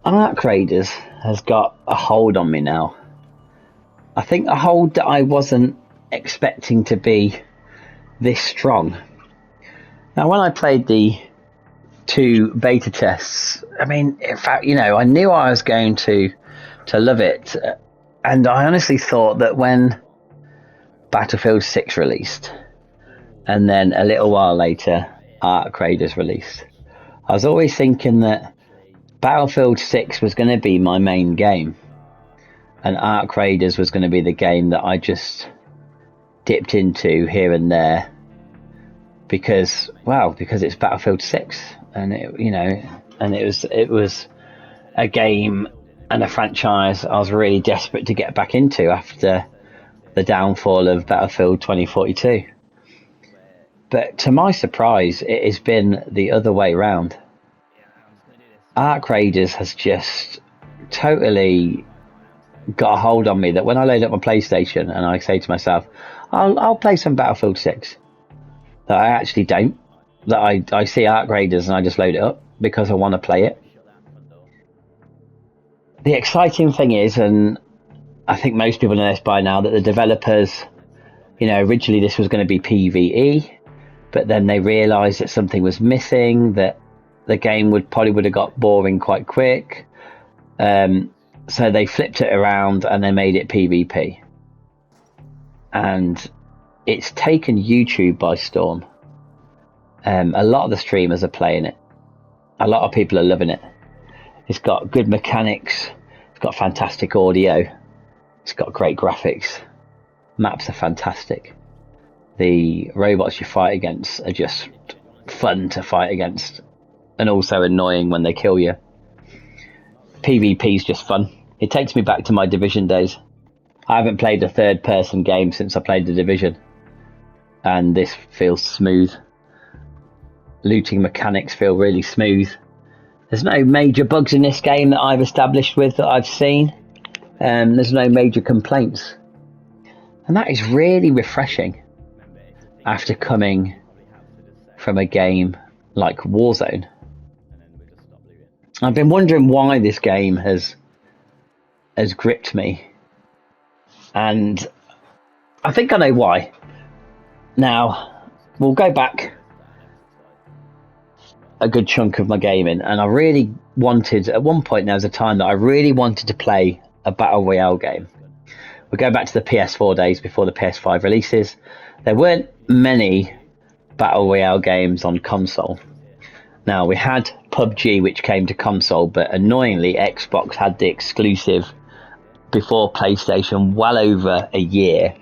Ark Raiders has got a hold on me now. I think a hold that I wasn't expecting to be this strong. Now, when I played the two beta tests, I mean, in fact, I knew I was going to love it, and I honestly thought that when Battlefield 6 released, and then a little while later, Ark Raiders released, I was always thinking that Battlefield 6 was going to be my main game, and Ark Raiders was going to be the game that I just dipped into here and there because it's Battlefield 6, and it was a game and a franchise I was really desperate to get back into after the downfall of Battlefield 2042. But to my surprise, it has been the other way round. Ark Raiders has just totally got a hold on me, that when I load up my PlayStation and I say to myself, I'll play some Battlefield 6, that I actually don't. That I see Ark Raiders and I just load it up because I want to play it. The exciting thing is, and I think most people know this by now, that the developers, originally this was going to be PvE, but then they realised that something was missing, that the game would have got boring quite quick. So they flipped it around and they made it PvP. And it's taken YouTube by storm. A lot of the streamers are playing it. A lot of people are loving it. It's got good mechanics. It's got fantastic audio. It's got great graphics. Maps are fantastic. The robots you fight against are just fun to fight against, and also annoying when they kill you. PvP is just fun. It takes me back to my Division days. I haven't played a third-person game since I played the Division, and this feels smooth. Looting mechanics feel really smooth. There's no major bugs in this game that I've established with, that I've seen. There's no major complaints. And that is really refreshing after coming from a game like Warzone. I've been wondering why this game has gripped me. And I think I know why. Now, we'll go back a good chunk of my gaming, and I really wanted, at one point there was a time that I really wanted to play a Battle Royale game. We go back to the PS4 days before the PS5 releases. There weren't many Battle Royale games on console. Now, we had PUBG, which came to console, but annoyingly Xbox had the exclusive before PlayStation well over a year.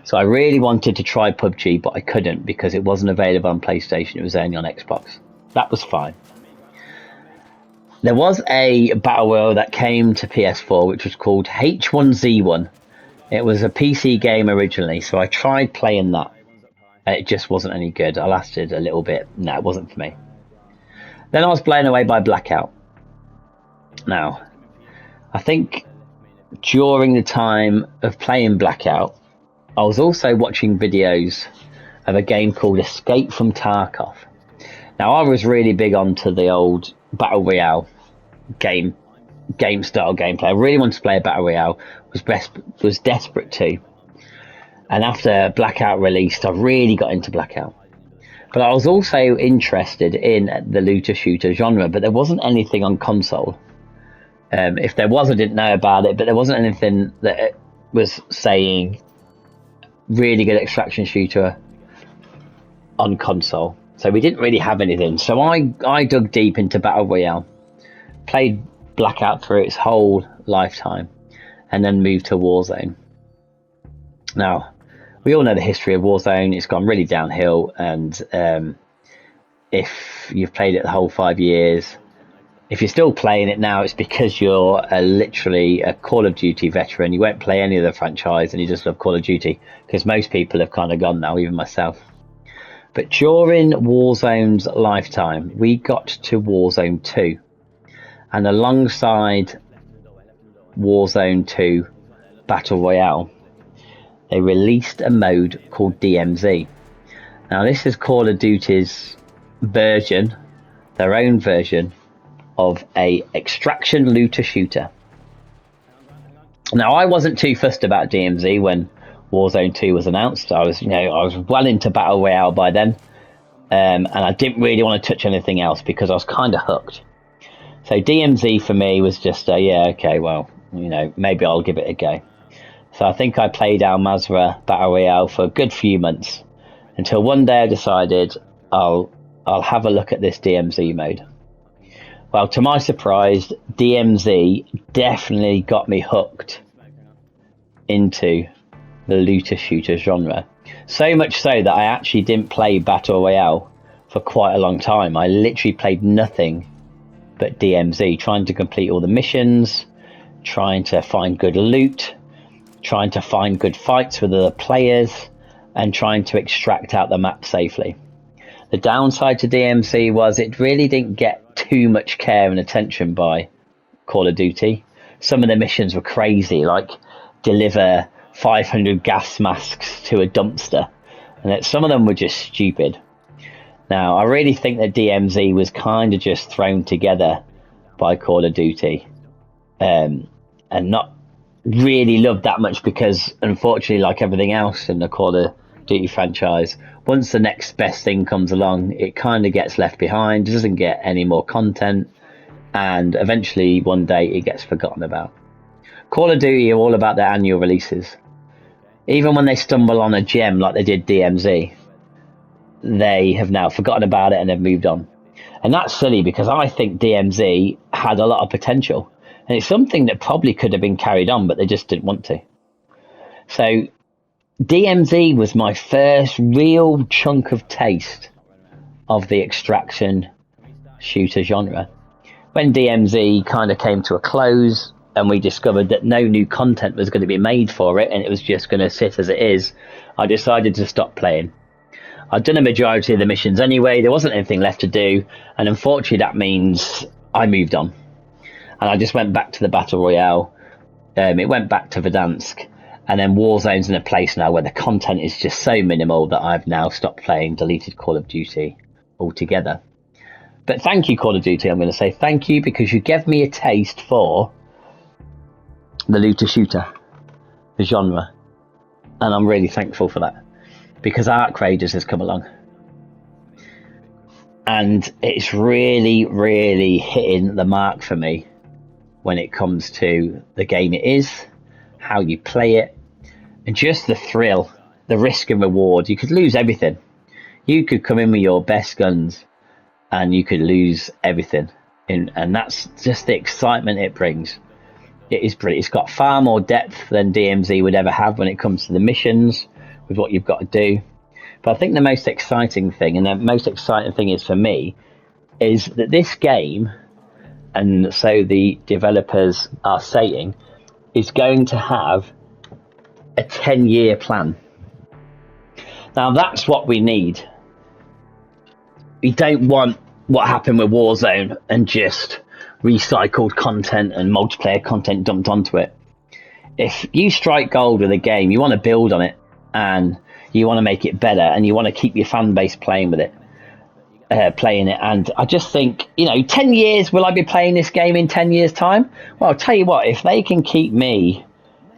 So I really wanted to try PUBG, but I couldn't because it wasn't available on PlayStation. It was only on Xbox. That was fine. There was a Battle Royale that came to PS4, which was called H1Z1. It was a PC game originally, so I tried playing that. It just wasn't any good. I lasted a little bit. No, it wasn't for me. Then I was blown away by Blackout. Now, I think during the time of playing Blackout, I was also watching videos of a game called Escape from Tarkov. Now, I was really big onto the old Battle Royale game style gameplay. I really wanted to play a Battle Royale, was desperate to. And after Blackout released, I really got into Blackout. But I was also interested in the looter shooter genre, but there wasn't anything on console. If there was, I didn't know about it, but there wasn't anything that was saying really good extraction shooter on console. So we didn't really have anything. So I dug deep into Battle Royale, played Blackout through its whole lifetime, and then moved to Warzone. Now, we all know the history of Warzone. It's gone really downhill, and if you've played it the whole 5 years, if you're still playing it now, it's because you're literally a Call of Duty veteran. You won't play any of the franchise and you just love Call of Duty, because most people have kind of gone now, even myself. But during Warzone's lifetime, we got to Warzone 2. And alongside Warzone 2 Battle Royale, they released a mode called DMZ. Now, this is Call of Duty's version, their own version of a extraction looter shooter. Now, I wasn't too fussed about DMZ when Warzone 2 was announced. I was well into Battle Royale by then, and I didn't really want to touch anything else because I was kind of hooked. So DMZ for me was just maybe I'll give it a go. So I think I played Al Mazrah Battle Royale for a good few months until one day I decided I'll have a look at this DMZ mode. Well, to my surprise, DMZ definitely got me hooked into the looter shooter genre. So much so that I actually didn't play Battle Royale for quite a long time. I literally played nothing but DMZ, trying to complete all the missions, trying to find good loot, trying to find good fights with other players, and trying to extract out the map safely. The downside to DMZ was it really didn't get too much care and attention by Call of Duty. Some of the missions were crazy, like deliver 500 gas masks to a dumpster, and some of them were just stupid. Now, I really think that DMZ was kind of just thrown together by Call of Duty, and not really loved that much because, unfortunately, like everything else in the Call of Duty franchise, once the next best thing comes along, it kind of gets left behind, doesn't get any more content, and eventually one day it gets forgotten about. Call of Duty are all about their annual releases. Even when they stumble on a gem like they did DMZ, they have now forgotten about it and have moved on. And that's silly because I think DMZ had a lot of potential, and it's something that probably could have been carried on, but they just didn't want to. So DMZ was my first real chunk of taste of the extraction shooter genre. When DMZ kind of came to a close and we discovered that no new content was going to be made for it and it was just going to sit as it is, I decided to stop playing. I'd done a majority of the missions anyway, there wasn't anything left to do, and unfortunately that means I moved on. And I just went back to the Battle Royale, it went back to Verdansk, and then Warzone's in a place now where the content is just so minimal that I've now stopped playing, deleted Call of Duty altogether. But thank you, Call of Duty, I'm going to say thank you, because you gave me a taste for the looter shooter, the genre, and I'm really thankful for that, because Arc Raiders has come along. And it's really, really hitting the mark for me when it comes to the game it is, how you play it, and just the thrill, the risk and reward. You could lose everything. You could come in with your best guns and you could lose everything. And that's just the excitement it brings. It is brilliant. It's got far more depth than DMZ would ever have when it comes to the missions, with what you've got to do. But I think the most exciting thing, and the most exciting thing is for me, is that this game, and so the developers are saying, is going to have a 10-year plan. Now that's what we need. We don't want what happened with Warzone and just recycled content and multiplayer content dumped onto it. If you strike gold with a game, you want to build on it and you want to make it better and you want to keep your fan base playing with it. And I just think, 10 years, will I be playing this game in 10 years time? Well, I'll tell you what, if they can keep me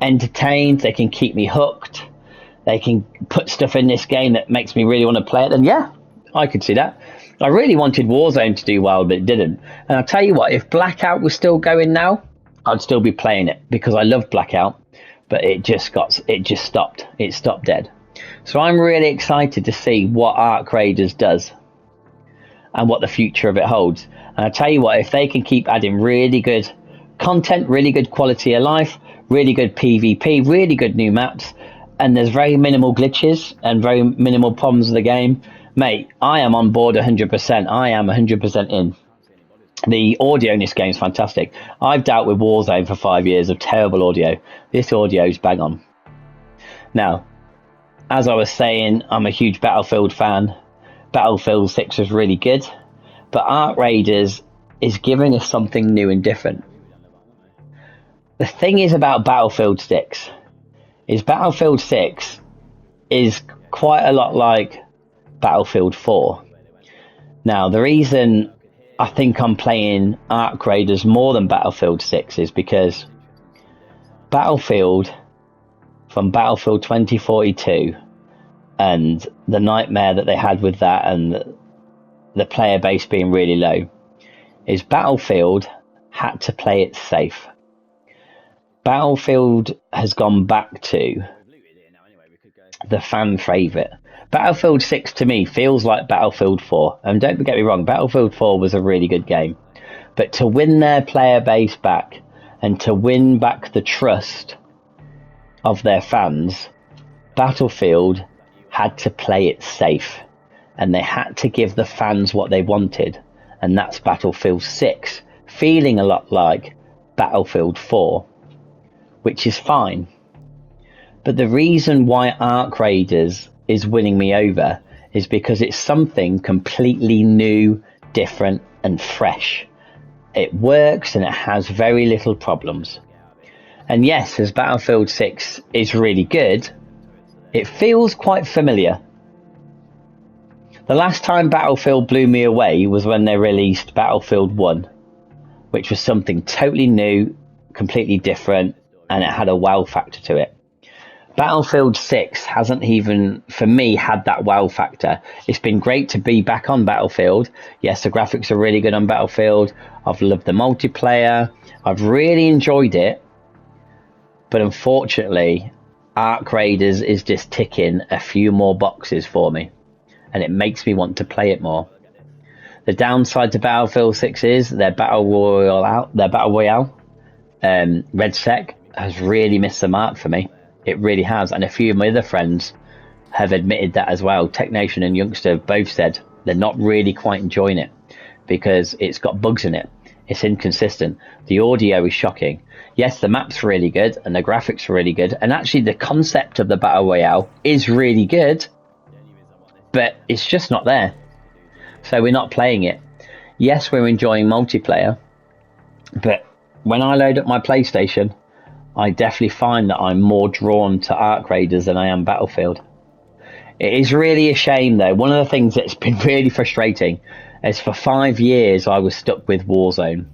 entertained, they can keep me hooked, they can put stuff in this game that makes me really want to play it, then yeah, I could see that. I really wanted Warzone to do well, but it didn't. And I'll tell you what, if Blackout was still going now, I'd still be playing it because I love Blackout, but it just stopped. It stopped dead. So I'm really excited to see what Arc Raiders does and what the future of it holds. And I tell you what, if they can keep adding really good content, really good quality of life, really good PvP, really good new maps, and there's very minimal glitches and very minimal problems with the game, mate, I am on board 100%. I am 100% in. The audio in this game is fantastic. I've dealt with Warzone for 5 years of terrible audio. This audio is bang on. Now, as I was saying, I'm a huge Battlefield fan. Battlefield 6 was really good, but Arc Raiders is giving us something new and different. The thing is about Battlefield 6 is Battlefield 6 is quite a lot like Battlefield 4. Now, the reason I think I'm playing Arc Raiders more than Battlefield 6 is because Battlefield, from Battlefield 2042 and the nightmare that they had with that and the player base being really low, is Battlefield had to play it safe. Battlefield has gone back to the fan favourite. Battlefield 6 to me feels like Battlefield 4. And don't get me wrong, Battlefield 4 was a really good game. But to win their player base back and to win back the trust of their fans, Battlefield had to play it safe. And they had to give the fans what they wanted. And that's Battlefield 6, feeling a lot like Battlefield 4, which is fine. But the reason why Arc Raiders is winning me over is because it's something completely new, different and fresh. It works and it has very little problems. And yes, as Battlefield 6 is really good, it feels quite familiar. The last time Battlefield blew me away was when they released Battlefield 1, which was something totally new, completely different, and it had a wow factor to it. Battlefield 6 hasn't even, for me, had that wow factor. It's been great to be back on Battlefield. Yes, the graphics are really good on Battlefield. I've loved the multiplayer. I've really enjoyed it. But unfortunately, Arc Raiders is just ticking a few more boxes for me. And it makes me want to play it more. The downside to Battlefield 6 is their Battle Royale, RedSec, has really missed the mark for me. It really has, and a few of my other friends have admitted that as well. TechNation and Youngster both said they're not really quite enjoying it because it's got bugs in it. It's inconsistent. The audio is shocking. Yes, the map's really good and the graphics are really good, and actually the concept of the Battle Royale is really good, but it's just not there. So we're not playing it. Yes, we're enjoying multiplayer, but when I load up my PlayStation, I definitely find that I'm more drawn to Arc Raiders than I am Battlefield. It is really a shame though. One of the things that's been really frustrating is for 5 years I was stuck with Warzone.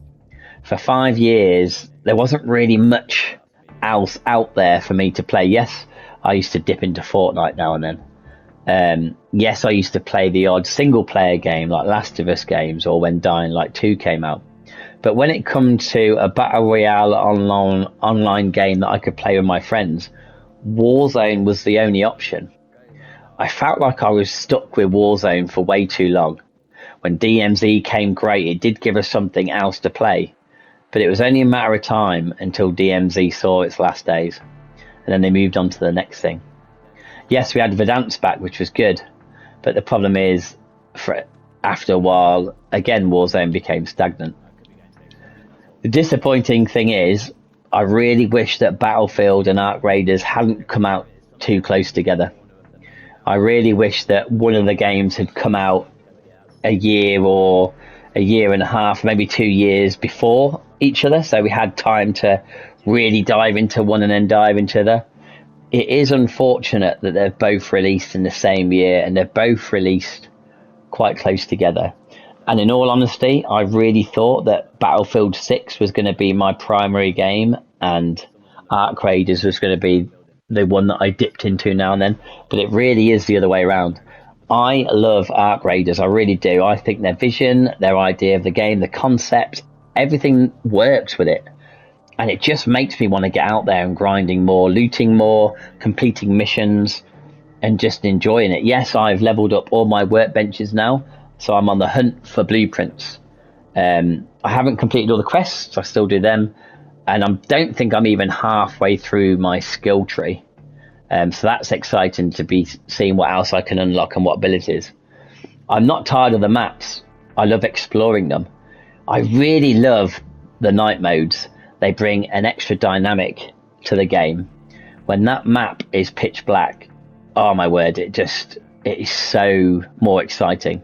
For 5 years there wasn't really much else out there for me to play. Yes, I used to dip into Fortnite now and then. Yes, I used to play the odd single player game like Last of Us games or when Dying Light 2 came out. But when it comes to a Battle Royale online game that I could play with my friends, Warzone was the only option. I felt like I was stuck with Warzone for way too long. When DMZ came great, it did give us something else to play. But it was only a matter of time until DMZ saw its last days. And then they moved on to the next thing. Yes, we had Verdansk back, which was good. But the problem is, after a while, again, Warzone became stagnant. The disappointing thing is, I really wish that Battlefield and Arc Raiders hadn't come out too close together. I really wish that one of the games had come out a year or a year and a half, maybe 2 years before each other, so we had time to really dive into one and then dive into the other. It is unfortunate that they're both released in the same year and they're both released quite close together. And in all honesty, I really thought that Battlefield 6 was going to be my primary game and Arc Raiders was going to be the one that I dipped into now and then. But it really is the other way around. I love Arc Raiders, I really do. I think their vision, their idea of the game, the concept, everything works with it. And it just makes me want to get out there and grinding more, looting more, completing missions, and just enjoying it. Yes, I've leveled up all my workbenches now. So I'm on the hunt for blueprints. I haven't completed all the quests. I still do them. And I don't think I'm even halfway through my skill tree. So that's exciting to be seeing what else I can unlock and what abilities. I'm not tired of the maps. I love exploring them. I really love the night modes. They bring an extra dynamic to the game. When that map is pitch black, oh my word, it is so more exciting.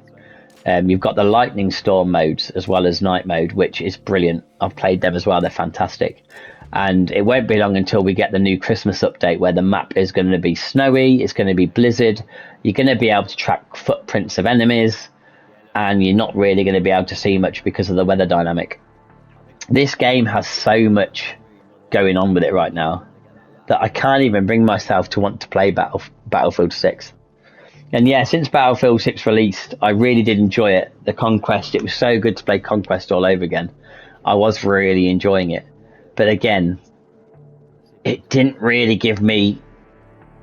You've got the lightning storm modes as well as night mode, which is brilliant. I've played them as well. They're fantastic. And it won't be long until we get the new Christmas update where the map is going to be snowy. It's going to be blizzard. You're going to be able to track footprints of enemies. and you're not really going to be able to see much because of the weather dynamic. This game has so much going on with it right now that I can't even bring myself to want to play Battlefield 6. And yeah, since Battlefield 6 released, I really did enjoy it. The Conquest, it was so good to play Conquest all over again. I was really enjoying it. But again, it didn't really give me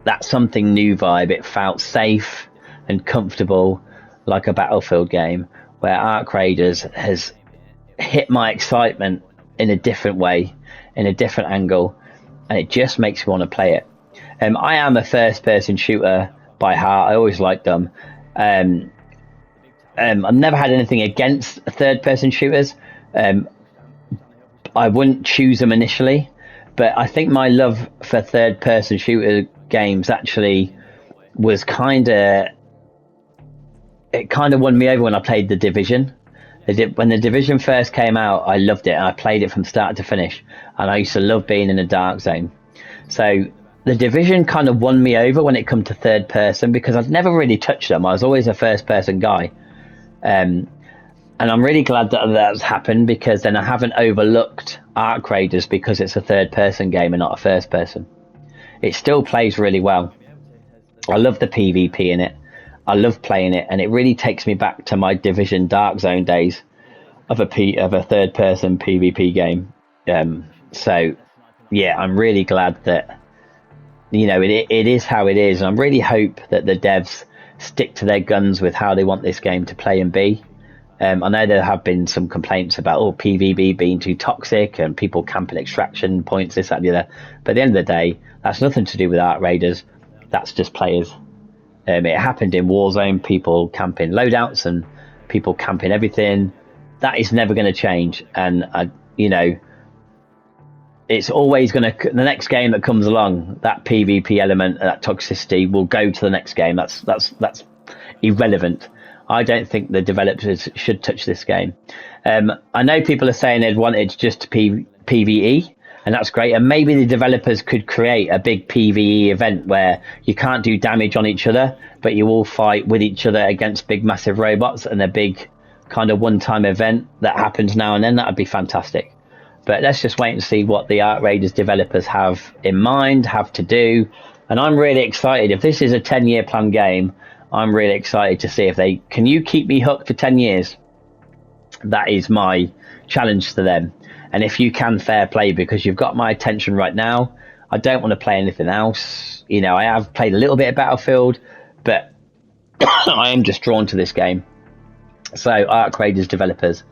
that something new vibe. It felt safe and comfortable, like a Battlefield game, where Arc Raiders has hit my excitement in a different way, in a different angle, and it just makes me want to play it. I am a first-person shooter by heart. I always liked them. I've never had anything against third-person shooters. I wouldn't choose them initially, but I think my love for third-person shooter games actually was it kind of won me over when I played The Division. When The Division first came out, I loved it, and I played it from start to finish, and I used to love being in a dark zone. So The Division kind of won me over when it come to third person, because I've never really touched them. I was always a first person guy. And I'm really glad that that's happened, because then I haven't overlooked Arc Raiders because it's a third person game and not a first person. It still plays really well. I love the PvP in it. I love playing it, and it really takes me back to my Division Dark Zone days of a third person PvP game. So yeah, I'm really glad that, you know, it is how it is. And I really hope that the devs stick to their guns with how they want this game to play and be. I know there have been some complaints about PvP being too toxic and people camping extraction points, this, that, and the other. But at the end of the day, that's nothing to do with Arc Raiders. That's just players. It happened in Warzone, people camping loadouts and people camping everything. That is never going to change. And, it's always going to, the next game that comes along, that PvP element, that toxicity will go to the next game. That's irrelevant. I don't think the developers should touch this game. I know people are saying they'd want it just PvE, and that's great. And maybe the developers could create a big PvE event where you can't do damage on each other, but you all fight with each other against big, massive robots, and a big kind of one-time event that happens now and then. That would be fantastic. But let's just wait and see what the Arc Raiders developers have in mind, have to do. And I'm really excited. If this is a 10-year plan game, I'm really excited to see if can you keep me hooked for 10 years? That is my challenge to them. And if you can, fair play, because you've got my attention right now. I don't want to play anything else. You know, I have played a little bit of Battlefield, but I am just drawn to this game. So Arc Raiders developers,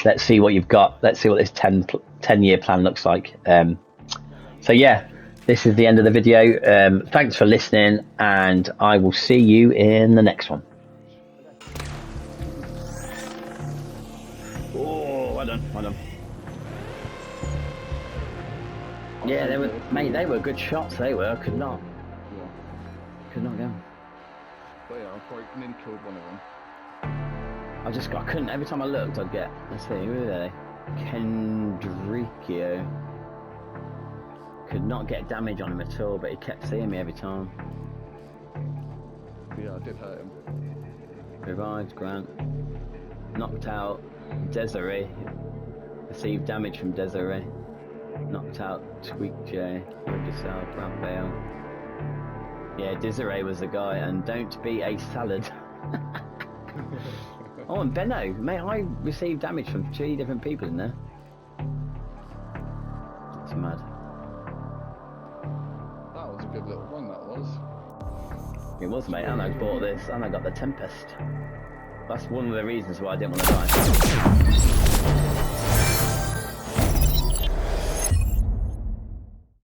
let's see what you've got. Let's see what this 10-year plan looks like. So yeah, this is the end of the video. Thanks for listening, and I will see you in the next one. Oh, well done. Yeah, they were good shots. They were. Could not go. But yeah, I quite nearly killed one of them. I couldn't. Every time I looked, I'd get. Let's see, who are they? Kendrickio. Could not get damage on him at all, but he kept seeing me every time. Yeah, I did hurt him. Revived Grant. Knocked out Desiree. Received damage from Desiree. Knocked out Tweak J. Yourself, Raphael. Yeah, Desiree was the guy, and don't be a salad. Oh, and Benno. Mate, I received damage from 3 different people in there. That's mad. That was a good little one, that was. It was, mate, and I bought this, and I got the Tempest. That's one of the reasons why I didn't want to die.